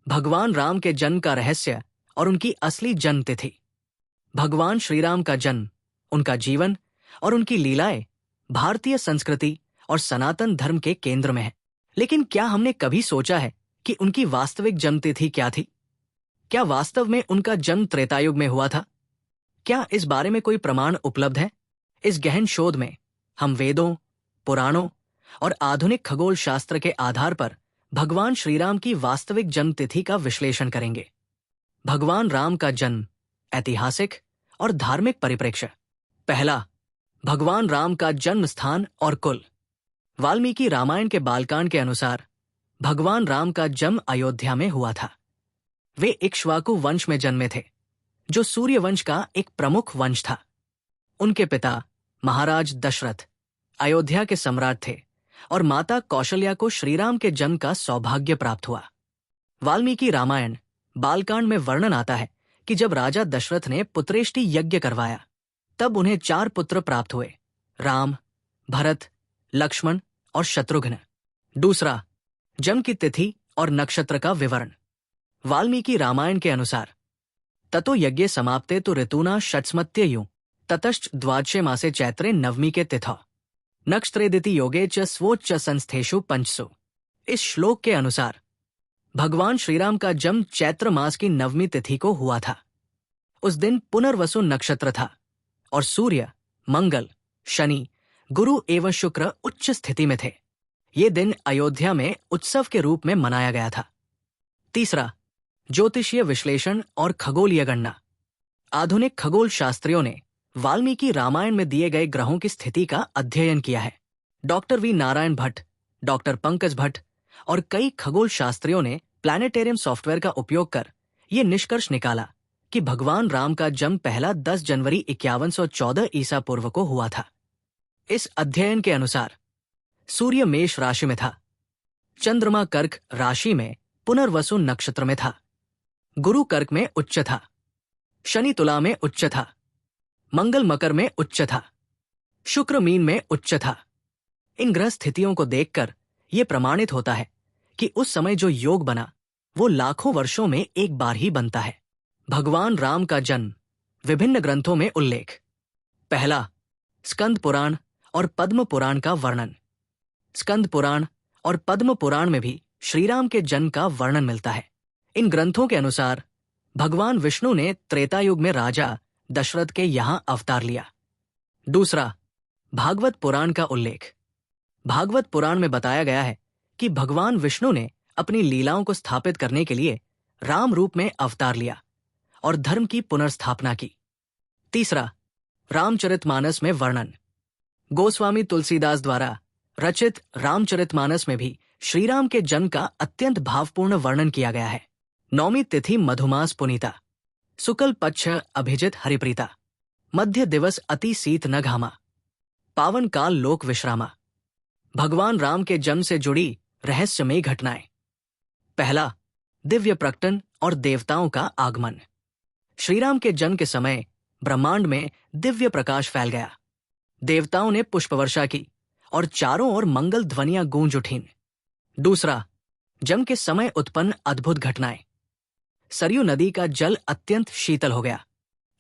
भगवान राम के जन्म का रहस्य और उनकी असली जन्म तिथि। भगवान श्री राम का जन्म, उनका जीवन और उनकी लीलाएं भारतीय संस्कृति और सनातन धर्म के केंद्र में है। लेकिन क्या हमने कभी सोचा है कि उनकी वास्तविक जन्म तिथि क्या थी? क्या वास्तव में उनका जन्म त्रेतायुग में हुआ था? क्या इस बारे में कोई प्रमाण उपलब्ध है? इस गहन शोध में हम वेदों, पुराणों और आधुनिक खगोल शास्त्र के आधार पर भगवान श्रीराम की वास्तविक जन्म तिथि का विश्लेषण करेंगे। भगवान राम का जन्म, ऐतिहासिक और धार्मिक परिप्रेक्ष्य। पहला, भगवान राम का जन्म स्थान और कुल। वाल्मीकि रामायण के बालकांड के अनुसार भगवान राम का जन्म अयोध्या में हुआ था। वे इक्ष्वाकु वंश में जन्मे थे, जो सूर्य वंश का एक प्रमुख वंश था। उनके पिता महाराज दशरथ अयोध्या के सम्राट थे और माता कौशल्या को श्रीराम के जन्म का सौभाग्य प्राप्त हुआ। वाल्मीकि रामायण बालकांड में वर्णन आता है कि जब राजा दशरथ ने पुत्रेष्टि यज्ञ करवाया, तब उन्हें 4 पुत्र प्राप्त हुए: राम, भरत, लक्ष्मण और शत्रुघ्न। दूसरा, जन्म की तिथि और नक्षत्र का विवरण। वाल्मीकि रामायण के अनुसार ततो यज्ञे समाप्ते तो ऋतूना षट्स्मत्ययु ततश्च द्वादशे मासे चैत्रे नवमी के तिथौ नक्षत्रेदिति योगे च स्वोच्च संस्थेषु पंचसु। इस श्लोक के अनुसार भगवान श्रीराम का जन्म चैत्र मास की नवमी तिथि को हुआ था। उस दिन पुनर्वसु नक्षत्र था और सूर्य, मंगल, शनि, गुरु एवं शुक्र उच्च स्थिति में थे। ये दिन अयोध्या में उत्सव के रूप में मनाया गया था। तीसरा, ज्योतिषीय विश्लेषण और खगोलीय गणना। आधुनिक खगोल शास्त्रियों ने वाल्मीकि रामायण में दिए गए ग्रहों की स्थिति का अध्ययन किया है। Doctor V Narayan Bhatt, doctor Pankaj Bhatt और कई खगोल शास्त्रियों ने प्लैनेटेरियम सॉफ्टवेयर का उपयोग कर ये निष्कर्ष निकाला कि भगवान राम का जन्म पहला 10 जनवरी 5114 ईसा पूर्व को हुआ था। इस अध्ययन के अनुसार सूर्य मेष राशि में था, चंद्रमा कर्क राशि में पुनर्वसु नक्षत्र में था, गुरु कर्क में उच्च था, शनि तुला में उच्च था, मंगल मकर में उच्च था, शुक्र मीन में उच्च था। इन ग्रह स्थितियों को देखकर यह प्रमाणित होता है कि उस समय जो योग बना वो लाखों वर्षों में एक बार ही बनता है। भगवान राम का जन्म, विभिन्न ग्रंथों में उल्लेख। पहला, स्कंद पुराण और पद्म पुराण का वर्णन। स्कंद पुराण और पद्म पुराण में भी श्रीराम के जन्म का वर्णन मिलता है। इन ग्रंथों के अनुसार भगवान विष्णु ने त्रेतायुग में राजा दशरथ के यहां अवतार लिया। दूसरा, भागवत पुराण का उल्लेख। भागवत पुराण में बताया गया है कि भगवान विष्णु ने अपनी लीलाओं को स्थापित करने के लिए राम रूप में अवतार लिया और धर्म की पुनर्स्थापना की। तीसरा, रामचरितमानस में वर्णन। गोस्वामी तुलसीदास द्वारा रचित रामचरितमानस में भी श्रीराम के जन्म का अत्यंत भावपूर्ण वर्णन किया गया है। नौमी तिथि मधुमास पुनीता, शुक्ल पक्ष अभिजित हरिप्रीता, मध्य दिवस अति शीत न घामा, पावन काल लोक विश्रामा। भगवान राम के जन्म से जुड़ी रहस्यमयी घटनाएं। पहला, दिव्य प्रकटन और देवताओं का आगमन। श्रीराम के जन्म के समय ब्रह्मांड में दिव्य प्रकाश फैल गया। देवताओं ने पुष्पवर्षा की और चारों ओर मंगल ध्वनियां गूंज उठीं। दूसरा, जन्म के समय उत्पन्न अद्भुत घटनाएं। सरयू नदी का जल अत्यंत शीतल हो गया।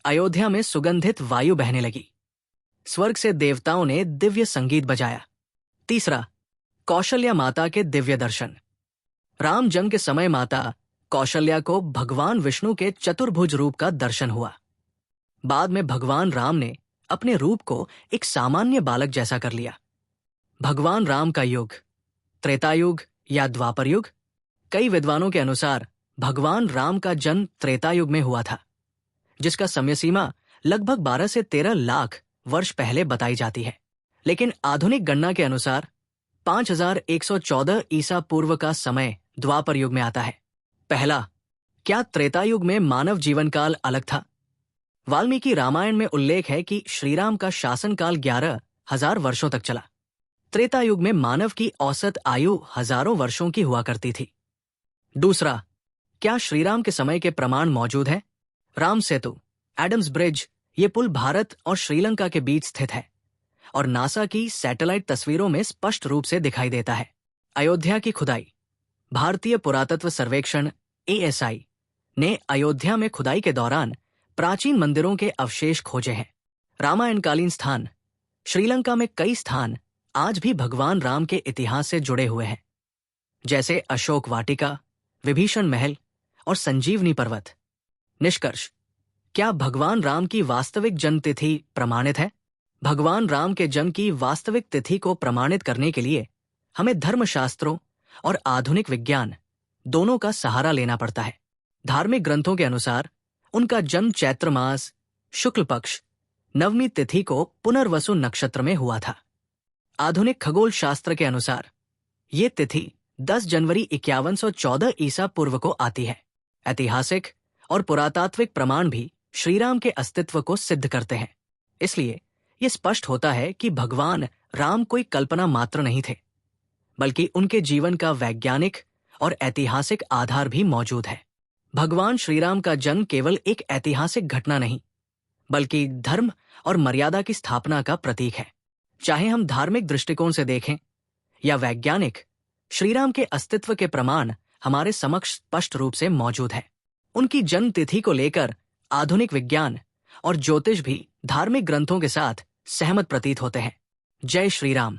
अयोध्या में सुगंधित वायु बहने लगी। स्वर्ग से देवताओं ने दिव्य संगीत बजाया। तीसरा, कौशल्या माता के दिव्य दर्शन। राम जन्म के समय माता कौशल्या को भगवान विष्णु के चतुर्भुज रूप का दर्शन हुआ। बाद में भगवान राम ने अपने रूप को एक सामान्य बालक जैसा कर लिया। भगवान राम का युग, त्रेतायुग या द्वापर युग। कई विद्वानों के अनुसार भगवान राम का जन्म त्रेतायुग में हुआ था, जिसका समय सीमा लगभग 12 से 13 लाख वर्ष पहले बताई जाती है। लेकिन आधुनिक गणना के अनुसार 5114 ईसा पूर्व का समय द्वापर युग में आता है। पहला, क्या त्रेतायुग में मानव जीवन काल अलग था? वाल्मीकि रामायण में उल्लेख है कि श्रीराम का शासनकाल 11,000 वर्षों तक चला। त्रेतायुग में मानव की औसत आयु हजारों वर्षों की हुआ करती थी। दूसरा, क्या श्रीराम के समय के प्रमाण मौजूद हैं? राम सेतु, एडम्स ब्रिज, ये पुल भारत और श्रीलंका के बीच स्थित है और नासा की सैटेलाइट तस्वीरों में स्पष्ट रूप से दिखाई देता है। अयोध्या की खुदाई। भारतीय पुरातत्व सर्वेक्षण ASI ने अयोध्या में खुदाई के दौरान प्राचीन मंदिरों के अवशेष खोजे हैं। रामायणकालीन स्थान श्रीलंका में कई स्थान आज भी भगवान राम के इतिहास से जुड़े हुए हैं, जैसे अशोक वाटिका, विभीषण महल और संजीवनी पर्वत। निष्कर्ष: क्या भगवान राम की वास्तविक जन्म तिथि प्रमाणित है? भगवान राम के जन्म की वास्तविक तिथि को प्रमाणित करने के लिए हमें धर्मशास्त्रों और आधुनिक विज्ञान दोनों का सहारा लेना पड़ता है। धार्मिक ग्रंथों के अनुसार उनका जन्म चैत्र मास शुक्ल पक्ष नवमी तिथि को पुनर्वसु नक्षत्र में हुआ था। आधुनिक खगोल शास्त्र के अनुसार ये तिथि 10 जनवरी 5114 ईसा पूर्व को आती है। ऐतिहासिक और पुरातात्विक प्रमाण भी श्रीराम के अस्तित्व को सिद्ध करते हैं। इसलिए यह स्पष्ट होता है कि भगवान राम कोई कल्पना मात्र नहीं थे, बल्कि उनके जीवन का वैज्ञानिक और ऐतिहासिक आधार भी मौजूद है। भगवान श्रीराम का जन्म केवल एक ऐतिहासिक घटना नहीं, बल्कि धर्म और मर्यादा की स्थापना का प्रतीक है। चाहे हम धार्मिक दृष्टिकोण से देखें या वैज्ञानिक, श्रीराम के अस्तित्व के प्रमाण हमारे समक्ष स्पष्ट रूप से मौजूद है। उनकी जन्म तिथि को लेकर आधुनिक विज्ञान और ज्योतिष भी धार्मिक ग्रंथों के साथ सहमत प्रतीत होते हैं। जय श्री राम।